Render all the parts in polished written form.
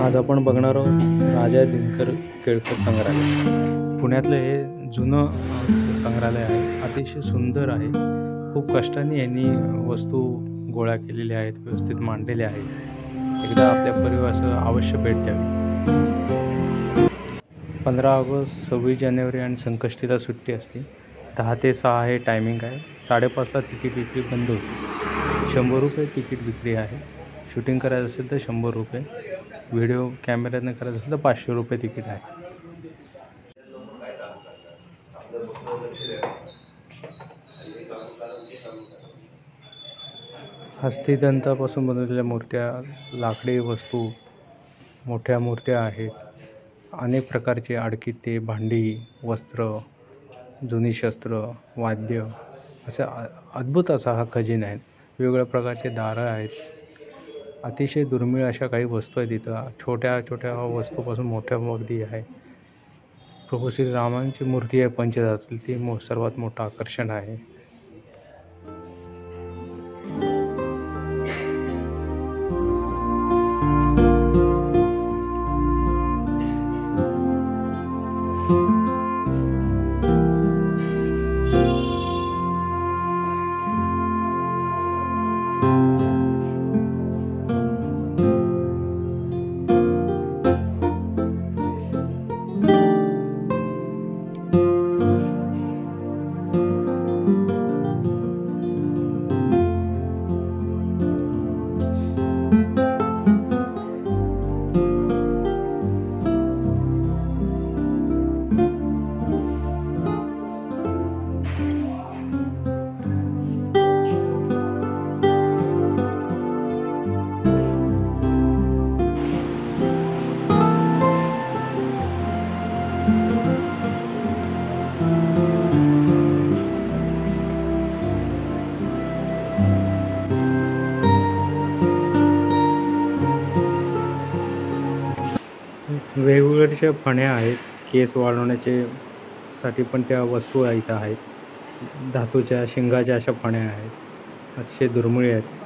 आज आपण बघणार आहोत राजा दिनकर केळकर संग्रहालय। पुण्यातलं हे जुनं संग्रहालय आहे। अतिशय सुंदर आहे। खूप कष्टाने यांनी वस्तू गोळा केलेल्या आहेत, व्यवस्थित मांडलेल्या आहेत। एकदा आपल्या परिवारासह अवश्य भेट द्यावी। 15 ऑगस्ट, 26 जानेवारी आणि संकष्टीला सुट्टी असते। 10 ते 6 हे टायमिंग आहे। 5:30ला तिकीट विक्री बंद होते। 100 रुपये तिकीट विक्री आहे। शूटिंग करायचं असेल तर 100 रुपये, व्हिडिओ कॅमेऱ्याने करायचं असेल तर 500 रुपये तिकीट आहे। हस्तिदंतापासून बनवलेल्या मूर्त्या, लाकडी वस्तू, मोठ्या मूर्त्या आहेत। अनेक प्रकारचे आडकित्ते, भांडी, वस्त्र, जुनी शस्त्र, वाद्य असे अद्भुत असा हा खजिना आहे। वेगवेगळ्या प्रकारचे दारं आहेत। अतिशय दुर्मिळ अशा काही वस्तू आहेत इथं। छोट्या छोट्या वस्तूपासून मोठ्या अगदी आहे। प्रभू श्रीरामांची मूर्ती आहे पंचधातूची, ती सर्वात मोठं आकर्षण आहे। वेगवेगळ्या फण्या आहेत, केस वाढवण्याचे साठी पण त्या वस्तू इथं आहेत। धातूच्या शिंगाच्या अशा फण्या आहेत, अतिशय दुर्मिळ आहेत।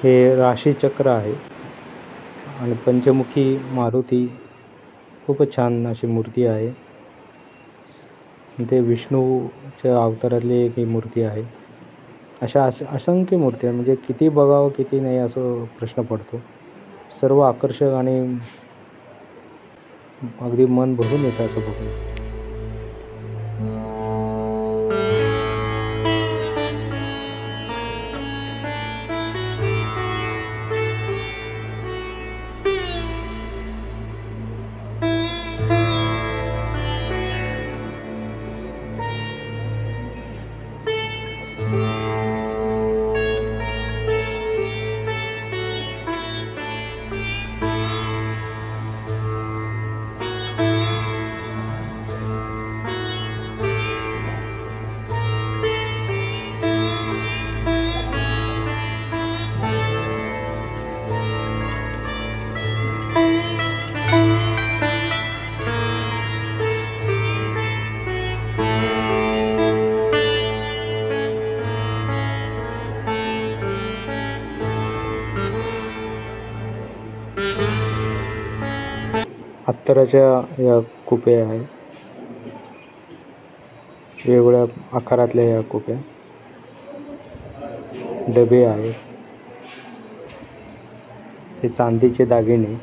हे राशी चक्र आहे आणि पंचमुखी मारुती, खूपच छान अशी मूर्ती आहे। ते विष्णूच्या अवतारातली एक ही मूर्ती आहे। अशा असंख्य मूर्ती म्हणजे किती बघावं किती नाही असं प्रश्न पडतो। सर्व आकर्षक आणि अगदी मन भरून येतं असं बघून। अत्तराच्या या कुप्या आहेत, वेगवेगळ्या आकारातल्या या कुप्या, डबे आहेत, हे चांदीचे दागिने।